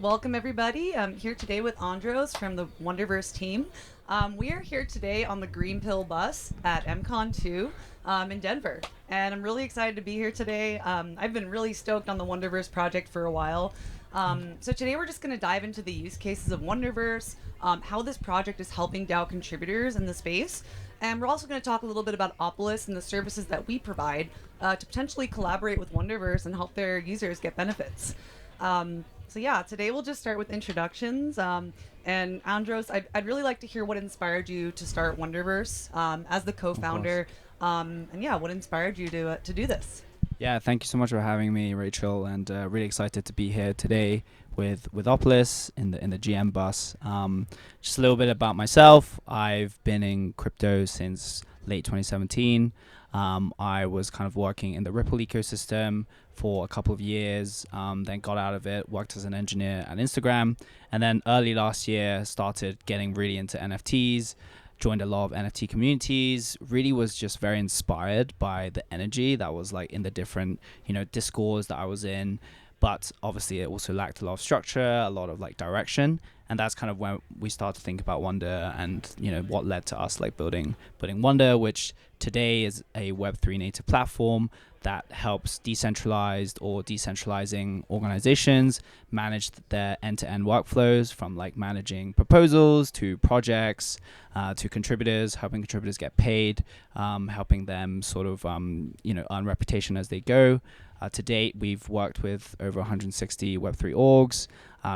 Welcome, everybody. I'm here today with Andros from the Wonderverse team. We are here today on the GreenPill bus at MCON 2 in Denver. And I'm really excited to be here today. I've been really stoked on the Wonderverse project for a while. So today we're just going to dive into the use cases of Wonderverse, how this project is helping DAO contributors in the space. And we're also going to talk a little bit about Opolis and the services that we provide to potentially collaborate with Wonderverse and help their users get benefits. Today we'll just start with introductions. And Andros, I'd really like to hear what inspired you to start Wonderverse as the co-founder. What inspired you to do this? Yeah, thank you so much for having me, Rachel, and really excited to be here today with Opolis in the GM bus. Just a little bit about myself. I've been in crypto since late 2017. I was kind of working in the Ripple ecosystem for a couple of years, then got out of it, worked as an engineer at Instagram, and then early last year started getting really into NFTs, joined a lot of NFT communities, really was just very inspired by the energy that was like in the different, discourse that I was in. But obviously it also lacked a lot of structure, a lot of like direction. And that's kind of when we start to think about Wonder and, what led to us like building Wonder, which today is a Web3 native platform that helps decentralized or decentralizing organizations manage their end-to-end workflows, from like managing proposals to projects to contributors, helping contributors get paid, helping them sort of, earn reputation as they go. To date, we've worked with over 160 Web3 orgs,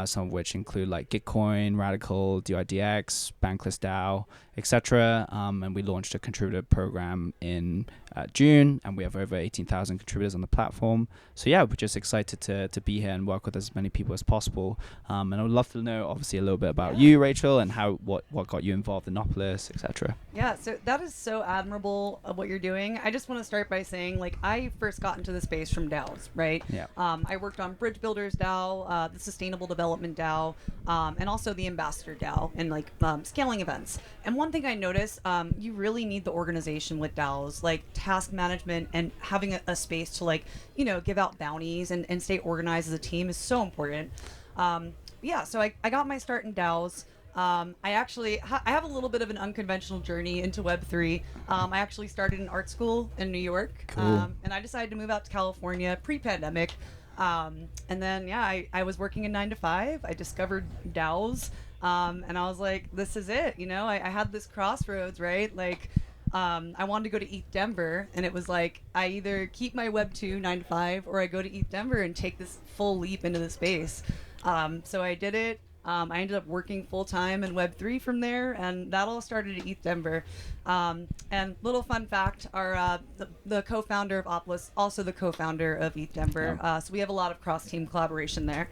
some of which include like Gitcoin, Radical, DYDX, Bankless DAO, etc. And we launched a contributor program in June, and we have over 18,000 contributors on the platform. So yeah, we're just excited to be here and work with as many people as possible. And I would love to know, obviously, a little bit about you, Rachel, and what got you involved in Opolis, etc. Yeah, so that is so admirable of what you're doing. I just want to start by saying, like, I first got into the space from DAOs, right? Yeah. I worked on Bridge Builders DAO, the Sustainable Development DAO, and also the Ambassador DAO, and like scaling events. And one thing I noticed, you really need the organization with DAOs, like task management and having a space to like, give out bounties and stay organized as a team is so important. So I got my start in DAOs. I have a little bit of an unconventional journey into Web3. I actually started in art school in New York. Cool. And I decided to move out to California pre-pandemic. I was working a 9 to 5. I discovered DAOs. And I was like, this is it. I had this crossroads, right? Like, I wanted to go to ETH Denver, and it was like, I either keep my Web2 9 to 5 or I go to ETH Denver and take this full leap into the space. So I did it. I ended up working full-time in Web3 from there, and that all started at ETH Denver. And little fun fact, the co-founder of Opolis, also the co-founder of ETH Denver. So we have a lot of cross-team collaboration there.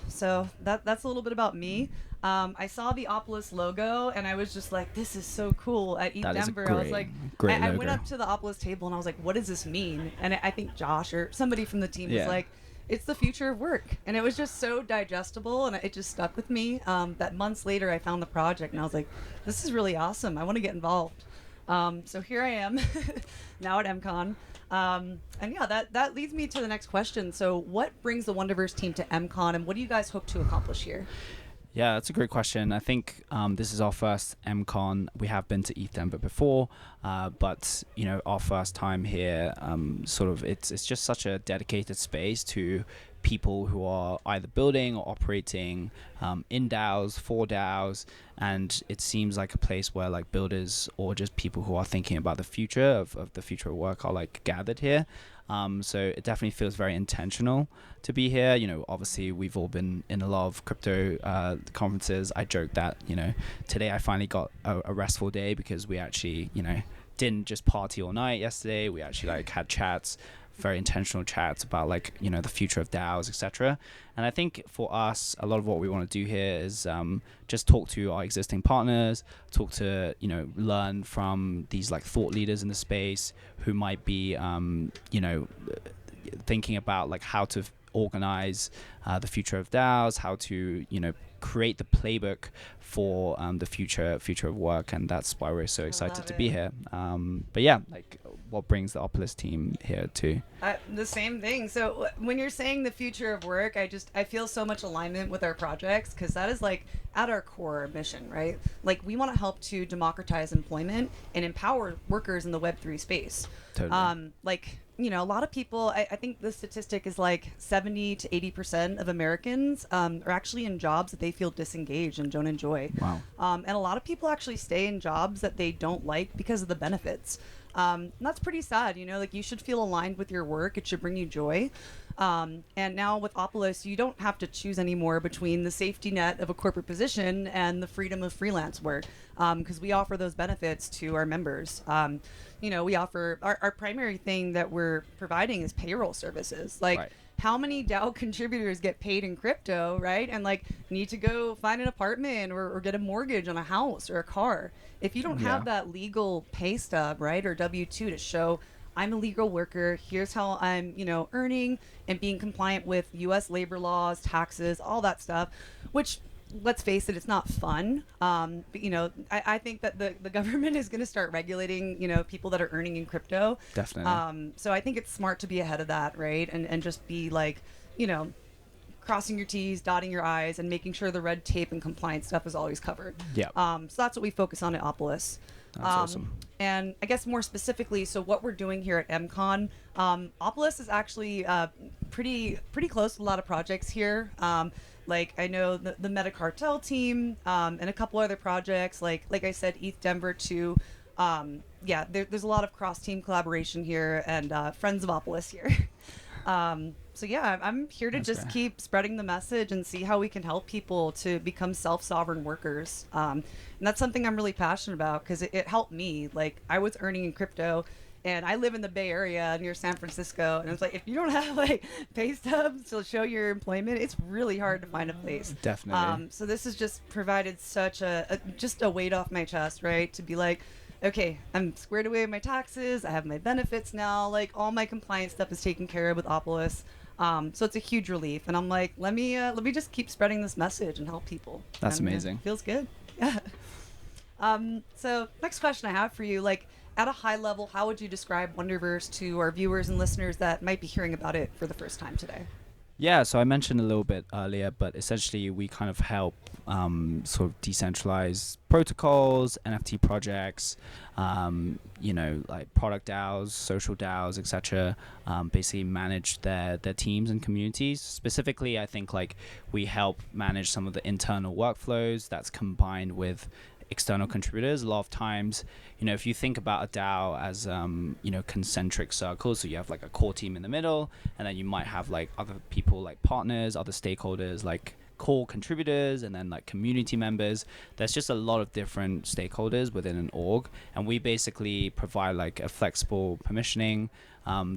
So that's a little bit about me. I saw the Opolis logo, and I was just like, this is so cool at ETH Denver. I was like, I went up to the Opolis table, and I was like, what does this mean? And I think Josh or somebody from the team was like, it's the future of work. And it was just so digestible, and it just stuck with me. That months later, I found the project, and I was like, this is really awesome. I want to get involved. So here I am now at MCON. That leads me to the next question. So what brings the Wonderverse team to MCON, and what do you guys hope to accomplish here? Yeah, that's a great question. I think this is our first MCON. We have been to ETH Denver before, but our first time here, it's just such a dedicated space to people who are either building or operating in DAOs, for DAOs, and it seems like a place where like builders or just people who are thinking about the future of the future of work are like gathered here. So it definitely feels very intentional to be here. Obviously we've all been in a lot of crypto conferences. I joked that, today I finally got a restful day because we actually, didn't just party all night yesterday. We actually like had chats, very intentional chats about like, the future of DAOs, etc. And I think for us, a lot of what we want to do here is just talk to our existing partners, talk to, learn from these like thought leaders in the space who might be, thinking about like how to organize the future of DAOs, how to, create the playbook for the future of work. And that's why we're so excited to be here. But yeah, like what brings the Opolis team here too. The same thing. So when you're saying the future of work, I feel so much alignment with our projects, because that is like at our core mission, right? Like we want to help to democratize employment and empower workers in the Web3 space. Totally. Like, you know, a lot of people, I think the statistic is like 70 to 80% of Americans are actually in jobs that they feel disengaged and don't enjoy. Wow. And a lot of people actually stay in jobs that they don't like because of the benefits. And that's pretty sad, you know, like you should feel aligned with your work. It should bring you joy. And now with Opolis, you don't have to choose anymore between the safety net of a corporate position and the freedom of freelance work, because we offer those benefits to our members. You know, we offer our primary thing that we're providing is payroll services. Like, Right. how many DAO contributors get paid in crypto, right? And like need to go find an apartment or get a mortgage on a house or a car. If you don't have Yeah. that legal pay stub, right, or W-2 to show I'm a legal worker, here's how I'm, you know, earning and being compliant with US labor laws, taxes, all that stuff, which, let's face it, it's not fun. But, you know, I think that the government is going to start regulating, you know, people that are earning in crypto. Definitely. So I think it's smart to be ahead of that, right? And just be like, you know, crossing your T's, dotting your I's, and making sure the red tape and compliance stuff is always covered. Yeah. So that's what we focus on at Opolis. That's awesome. And I guess more specifically, so what we're doing here at MCON, Opolis is actually pretty close to a lot of projects here. Like I know the Meta Cartel team and a couple other projects, like I said, ETH Denver too. Yeah, there's a lot of cross-team collaboration here, and Friends of Opolis here. So yeah, I'm here to That's just fair. keep spreading the message and see how we can help people to become self-sovereign workers. And that's something I'm really passionate about, because it helped me. Like I was earning in crypto, and I live in the Bay Area near San Francisco, and it's like if you don't have like pay stubs to show your employment, it's really hard to find a place. Definitely. So this has just provided such just a weight off my chest, right? To be like, okay, I'm squared away with my taxes. I have my benefits now. Like all my compliance stuff is taken care of with Opolis. So it's a huge relief, and I'm like, let me just keep spreading this message and help people. That's And, amazing. Feels good. Yeah. So next question I have for you, like at a high level, how would you describe Wonderverse to our viewers and listeners that might be hearing about it for the first time today? Yeah, so I mentioned a little bit earlier, but essentially we kind of help sort of decentralize protocols, NFT projects, you know, like product DAOs, social DAOs, etc. Basically manage their teams and communities. Specifically, I think like we help manage some of the internal workflows that's combined with external contributors. A lot of times, you know, if you think about a DAO as you know, concentric circles, so you have like a core team in the middle, and then you might have like other people like partners, other stakeholders like core contributors, and then like community members. There's just a lot of different stakeholders within an org, and we basically provide like a flexible permissioning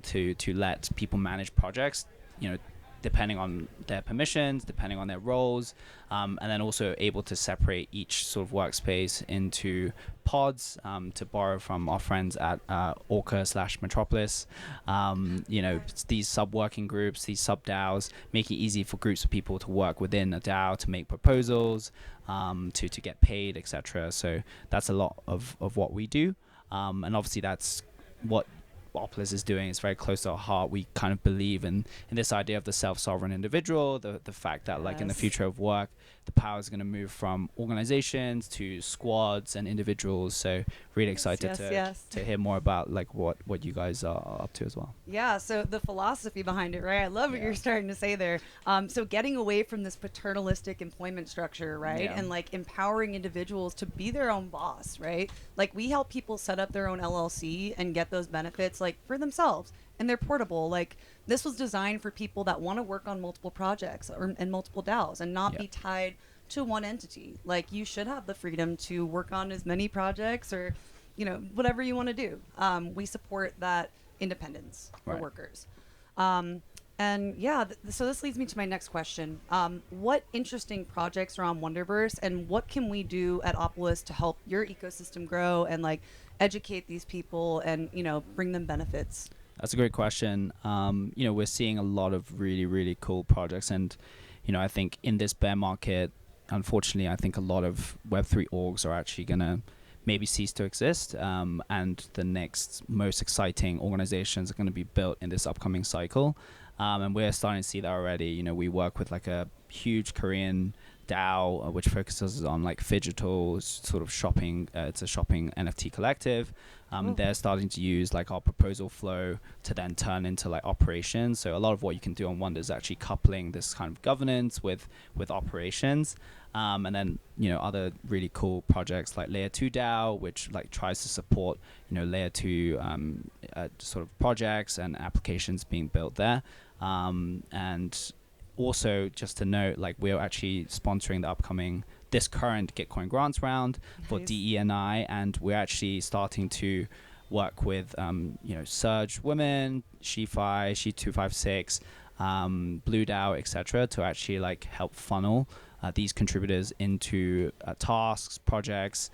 to let people manage projects, you know, depending on their permissions, depending on their roles, and then also able to separate each sort of workspace into pods, to borrow from our friends at Orca/Metropolis. You know, these sub-working groups, these sub-DAOs, make it easy for groups of people to work within a DAO to make proposals, to get paid, etc. So that's a lot of what we do. And obviously that's what Opolis is doing. Is very close to our heart. We kind of believe in this idea of the self-sovereign individual, the fact that like in the future of work, the power is going to move from organizations to squads and individuals. So really excited to hear more about like what you guys are up to as well. Yeah, so the philosophy behind it, right? I love what you're starting to say there. So getting away from this paternalistic employment structure, right? Yeah. And like empowering individuals to be their own boss, right? Like we help people set up their own LLC and get those benefits like for themselves, and they're portable. Like this was designed for people that want to work on multiple projects and multiple DAOs and not be tied to one entity. Like you should have the freedom to work on as many projects or, you know, whatever you want to do. We support that independence for workers. And yeah, so this leads me to my next question. What interesting projects are on Wonderverse, and what can we do at Opolis to help your ecosystem grow and like educate these people and, you know, bring them benefits? That's a great question. You know, we're seeing a lot of really cool projects, and you know, I think in this bear market, unfortunately, I think a lot of Web3 orgs are actually gonna maybe cease to exist, and the next most exciting organizations are going to be built in this upcoming cycle. And we're starting to see that already. You know, we work with like a huge Korean DAO, which focuses on like phygital sort of shopping. It's a shopping NFT collective. They're starting to use like our proposal flow to then turn into like operations. So a lot of what you can do on Wonder is actually coupling this kind of governance with operations. And then, you know, other really cool projects like Layer 2 DAO, which like tries to support, you know, Layer 2 sort of projects and applications being built there. And also, just to note, like we're actually sponsoring this current Gitcoin grants round for DE&I, and we're actually starting to work with, you know, Surge Women, SheFi, She256, Blue DAO, etc., to actually like help funnel these contributors into tasks, projects,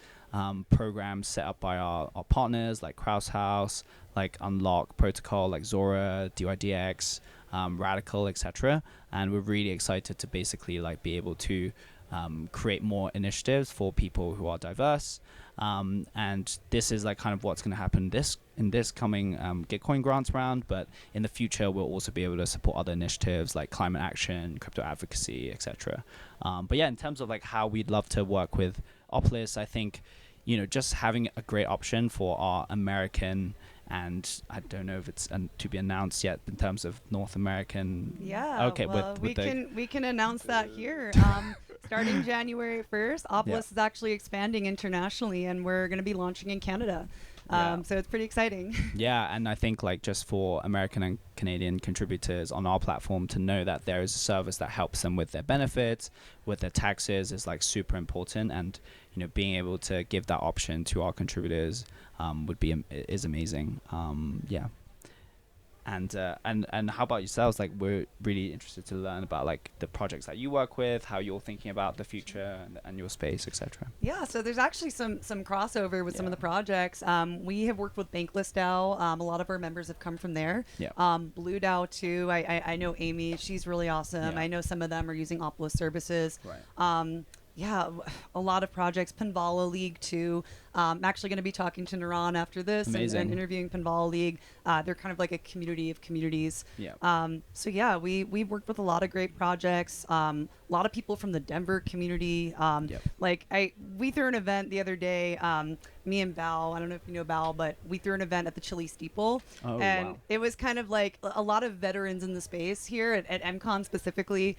programs set up by our partners like Kraus House, like Unlock Protocol, like Zora, DYDX, Radical, etc. And we're really excited to basically like be able to create more initiatives for people who are diverse. And this is like kind of what's going to happen in this coming Gitcoin grants round, but in the future we'll also be able to support other initiatives like climate action, crypto advocacy, etc. But yeah, in terms of like how we'd love to work with Opolis, I think, you know, just having a great option for our American, and I don't know if it's to be announced yet in terms of North American. Yeah. Okay. Well, we can announce that here. Starting January 1st, Opolis is actually expanding internationally, and we're going to be launching in Canada. So it's pretty exciting. Yeah, and I think like just for American and Canadian contributors on our platform to know that there is a service that helps them with their benefits, with their taxes, is like super important. And you know, being able to give that option to our contributors is amazing. Yeah. And how about yourselves? Like, we're really interested to learn about like the projects that you work with, how you're thinking about the future and your space, etc. Yeah, so there's actually some crossover with some of the projects. We have worked with Bankless DAO. A lot of our members have come from there. Blue DAO too. I know Amy. She's really awesome. I know some of them are using Opolis services. Right. Yeah, a lot of projects. Pinvala League too. I'm actually going to be talking to Naran after this and interviewing Pinvala League. They're kind of like a community of communities. So yeah, we've worked with a lot of great projects. A lot of people from the Denver community. Like we threw an event the other day. Me and Bao, I don't know if you know Bao, but we threw an event at the Chili Steeple. It was kind of like a lot of veterans in the space here at MCON specifically.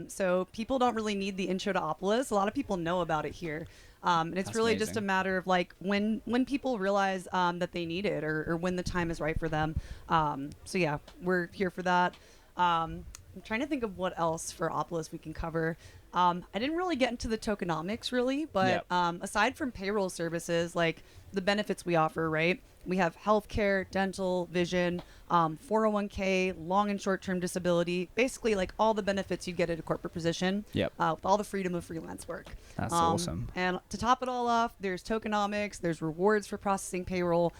So people don't really need the intro to Opolis. A lot of people know about it here. And it's really just a matter of like when people realize that they need it or when the time is right for them. So yeah, we're here for that. I'm trying to think of what else for Opolis we can cover. I didn't really get into the tokenomics really, but aside from payroll services, like the benefits we offer, right? We have healthcare, dental, vision, 401k, long and short-term disability, basically like all the benefits you get at a corporate position with all the freedom of freelance work. That's awesome. And to top it all off, there's tokenomics, there's rewards for processing payroll.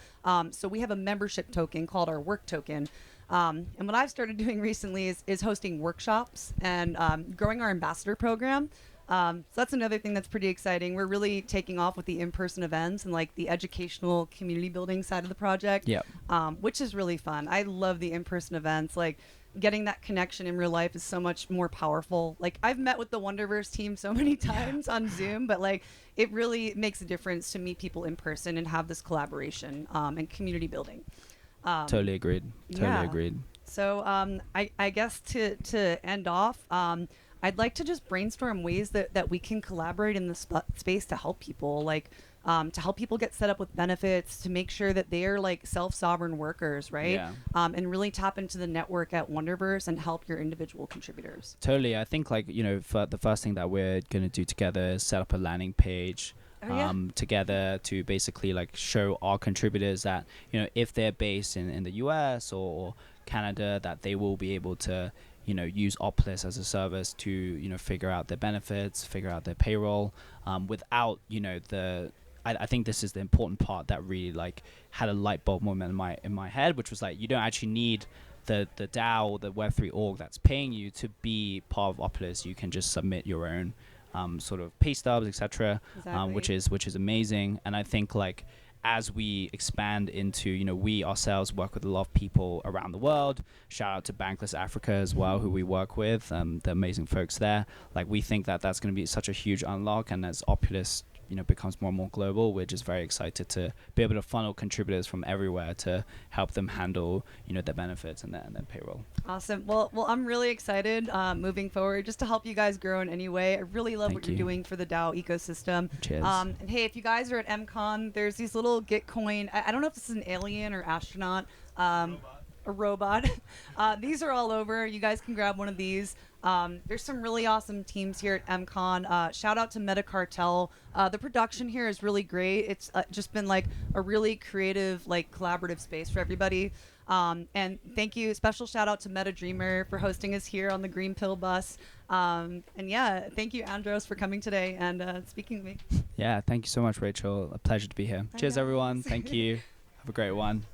So we have a membership token called our work token. And what I've started doing recently is hosting workshops and growing our ambassador program. So that's another thing that's pretty exciting. We're really taking off with the in-person events and like the educational community building side of the project, which is really fun. I love the in-person events. Like getting that connection in real life is so much more powerful. Like I've met with the Wonderverse team so many times on Zoom, but like it really makes a difference to meet people in person and have this collaboration and community building. Totally agreed. So I guess to end off, I'd like to just brainstorm ways that we can collaborate in this space to help people, like to help people get set up with benefits, to make sure that they are like self-sovereign workers, right? And really tap into the network at Wonderverse and help your individual contributors. Totally. I think like, you know, for the first thing that we're going to do together is set up a landing page together to basically like show our contributors that, you know, if they're based in the US or Canada, that they will be able to, you know, use Opolis as a service to, you know, figure out their benefits, figure out their payroll, without, you know, I think this is the important part that really like had a light bulb moment in my head, which was like, you don't actually need the DAO or the Web3 org that's paying you to be part of Opolis. You can just submit your own sort of pay stubs, etc., Exactly. which is amazing. And I think like as we expand into, we ourselves work with a lot of people around the world. Shout out to Bankless Africa as well, who we work with, the amazing folks there. Like we think that that's going to be such a huge unlock, and as Opolis becomes more and more global, we're just very excited to be able to funnel contributors from everywhere to help them handle their benefits and their payroll. Awesome. Well, I'm really excited moving forward just to help you guys grow in any way. I really love what you're doing for the DAO ecosystem. Cheers. And hey, if you guys are at MCON, there's these little Gitcoin. I don't know if this is an alien or astronaut. A robot. These are all over. You guys can grab one of these. There's some really awesome teams here at MCON. Shout out to Meta Cartel. The production here is really great. It's just been like a really creative, like collaborative space for everybody. And thank you. Special shout out to Meta Dreamer for hosting us here on the GreenPill bus. And yeah, thank you, Andros, for coming today and speaking with me. Yeah, thank you so much, Rachel. A pleasure to be here. Cheers, everyone. Thank you. Have a great one.